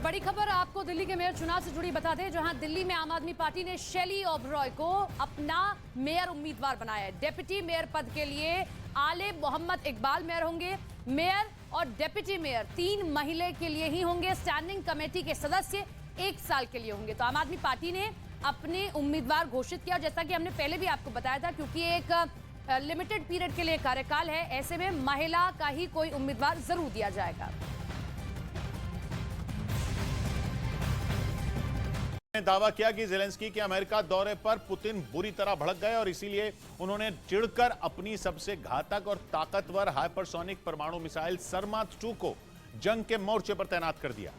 बड़ी खबर आपको दिल्ली के मेयर चुनाव से जुड़ी बता दें, जहां दिल्ली में आम आदमी पार्टी ने शैली ओबरॉय को अपना मेयर उम्मीदवार बनाया है। डेप्यूटी मेयर पद के लिए आले मोहम्मद इकबाल मेयर होंगे। मेयर और डेप्यूटी मेयर 3 महीने के लिए ही होंगे। स्टैंडिंग कमेटी के सदस्य 1 साल के लिए होंगे। तो आम आदमी पार्टी ने अपने उम्मीदवार घोषित किया, जैसा कि हमने पहले भी आपको बताया था, क्योंकि एक लिमिटेड पीरियड के लिए कार्यकाल है, ऐसे में महिला का ही कोई उम्मीदवार जरूर दिया जाएगा। दावा किया कि ज़ेलेंस्की के अमेरिका दौरे पर पुतिन बुरी तरह भड़क गए और इसीलिए उन्होंने चिढ़कर अपनी सबसे घातक और ताकतवर हाइपरसोनिक परमाणु मिसाइल सरमात 2 को जंग के मोर्चे पर तैनात कर दिया,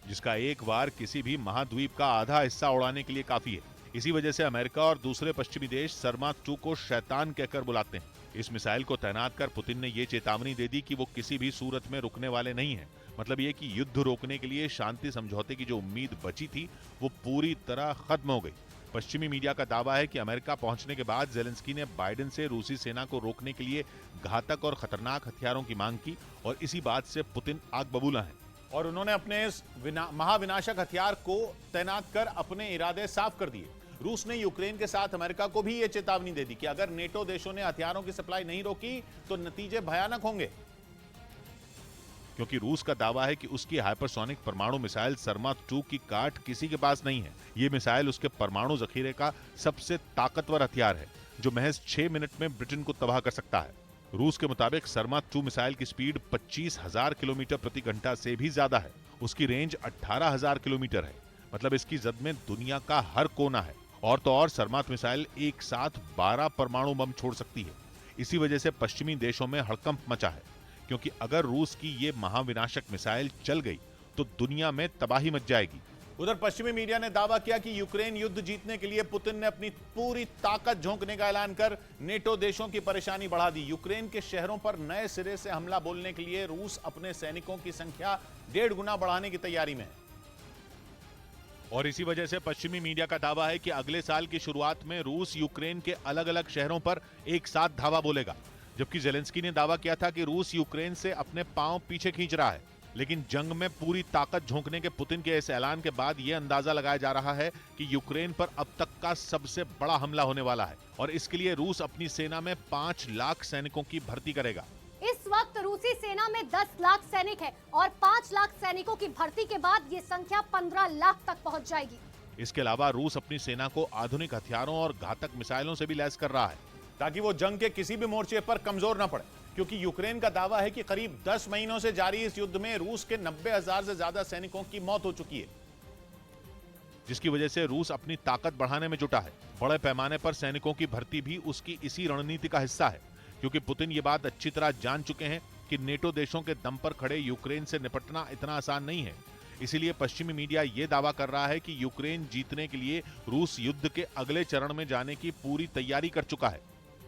जिसका एक बार किसी भी महाद्वीप का आधा हिस्सा उड़ाने के लिए काफी है। इसी वजह से अमेरिका और दूसरे पश्चिमी देश सरमात 2 को शैतान कहकर बुलाते हैं। इस मिसाइल को तैनात कर पुतिन ने यह चेतावनी दे दी कि वो किसी भी सूरत में रुकने वाले नहीं हैं। मतलब ये कि युद्ध रोकने के लिए शांति समझौते की जो उम्मीद बची थी वो पूरी तरह खत्म हो गई। पश्चिमी मीडिया का दावा है कि अमेरिका पहुंचने के बाद ज़ेलेंस्की ने बाइडेन से रूसी सेना को रोकने के लिए घातक और खतरनाक हथियारों की मांग की और इसी बात से पुतिन आग बबूला है और उन्होंने अपने इस महाविनाशक हथियार को तैनात कर अपने इरादे साफ कर दिए। रूस ने यूक्रेन के साथ अमेरिका को भी यह चेतावनी दे दी कि अगर नेटो देशों ने हथियारों की सप्लाई नहीं रोकी तो नतीजे भयानक होंगे, क्योंकि रूस का दावा है कि उसकी हाइपरसोनिक परमाणु मिसाइल सरमात 2 की काट किसी के पास नहीं है। ये मिसाइल उसके परमाणु जखीरे का सबसे ताकतवर हथियार है, जो महज 6 मिनट में ब्रिटेन को तबाह कर सकता है। रूस के मुताबिक सरमात 2 मिसाइल की स्पीड 25,000 किलोमीटर प्रति घंटा से भी ज्यादा है। उसकी रेंज 18,000 किलोमीटर है। मतलब इसकी जद में दुनिया का हर कोना है। और तो और सरमात मिसाइल एक साथ 12 परमाणु बम छोड़ सकती है। इसी वजह से पश्चिमी देशों में हड़कंप मचा है, क्योंकि अगर रूस की ये महाविनाशक मिसाइल चल गई तो दुनिया में तबाही मच जाएगी। उधर पश्चिमी मीडिया ने दावा किया कि यूक्रेन युद्ध जीतने के लिए पुतिन ने अपनी पूरी ताकत झोंकने का ऐलान कर नेटो देशों की परेशानी बढ़ा दी। यूक्रेन के शहरों पर नए सिरे से हमला बोलने के लिए रूस अपने सैनिकों की संख्या 1.5 गुना बढ़ाने की तैयारी में है। और इसी वजह से पश्चिमी मीडिया का दावा है कि अगले साल की शुरुआत में रूस यूक्रेन के अलग अलग शहरों पर एक साथ धावा बोलेगा। जबकि ज़ेलेंस्की ने दावा किया था कि रूस यूक्रेन से अपने पांव पीछे खींच रहा है। लेकिन जंग में पूरी ताकत झोंकने के पुतिन के इस ऐलान के बाद यह अंदाजा लगाया जा रहा है कि यूक्रेन पर अब तक का सबसे बड़ा हमला होने वाला है और इसके लिए रूस अपनी सेना में 5 लाख सैनिकों की भर्ती करेगा। इस वक्त रूसी सेना में 10 लाख सैनिक है और 5 लाख सैनिकों की भर्ती के बाद ये संख्या 15 लाख तक पहुंच जाएगी। इसके अलावा रूस अपनी सेना को आधुनिक हथियारों और घातक मिसाइलों से भी लैस कर रहा है, ताकि वो जंग के किसी भी मोर्चे पर कमजोर न पड़े। क्योंकि यूक्रेन का दावा है कि करीब 10 महीनों से जारी इस युद्ध में रूस के 90,000 से ज्यादा सैनिकों की मौत हो चुकी है, जिसकी वजह से रूस अपनी ताकत बढ़ाने में जुटा है। बड़े पैमाने पर सैनिकों की भर्ती भी उसकी इसी रणनीति का हिस्सा है, क्योंकि पुतिन ये बात अच्छी तरह जान चुके हैं कि नेटो देशों के दम पर खड़े यूक्रेन से निपटना इतना आसान नहीं है। इसीलिए पश्चिमी मीडिया ये दावा कर रहा है कि यूक्रेन जीतने के लिए रूस युद्ध के अगले चरण में जाने की पूरी तैयारी कर चुका है,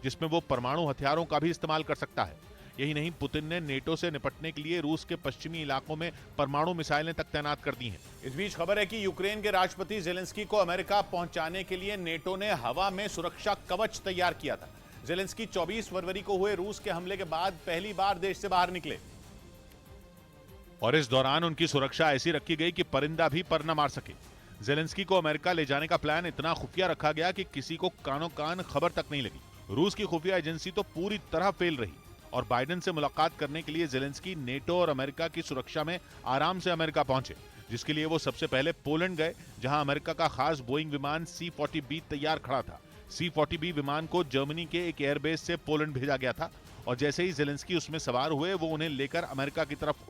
जिसमें वो परमाणु हथियारों का भी इस्तेमाल कर सकता है। यही नहीं, पुतिन ने नेटो से निपटने के लिए रूस के पश्चिमी इलाकों में परमाणु मिसाइलें तक तैनात कर दी हैं। इस बीच खबर है कि यूक्रेन के राष्ट्रपति ज़ेलेंस्की को अमेरिका पहुंचाने के लिए नेटो ने हवा में सुरक्षा कवच तैयार किया था। ज़ेलेंस्की 24 फरवरी को हुए रूस के हमले के बाद पहली बार देश से बाहर निकले और इस दौरान उनकी सुरक्षा ऐसी रखी गई कि परिंदा भी पर न मार सके। ज़ेलेंस्की को अमेरिका ले जाने का प्लान इतना खुफिया रखा गया कि किसी को कानो कान खबर तक नहीं लगी। रूस की खुफिया एजेंसी तो पूरी तरह फेल रही और बाइडेन से मुलाकात करने के लिए ज़ेलेंस्की नेटो और अमेरिका की सुरक्षा में आराम से अमेरिका पहुंचे, जिसके लिए वो सबसे पहले पोलैंड गए, जहां अमेरिका का खास बोइंग विमान C-40B तैयार खड़ा था। C-40B विमान को जर्मनी के एक एयरबेस से पोलैंड भेजा गया था और जैसे ही ज़ेलेंस्की उसमें सवार हुए वो उन्हें लेकर अमेरिका की तरफ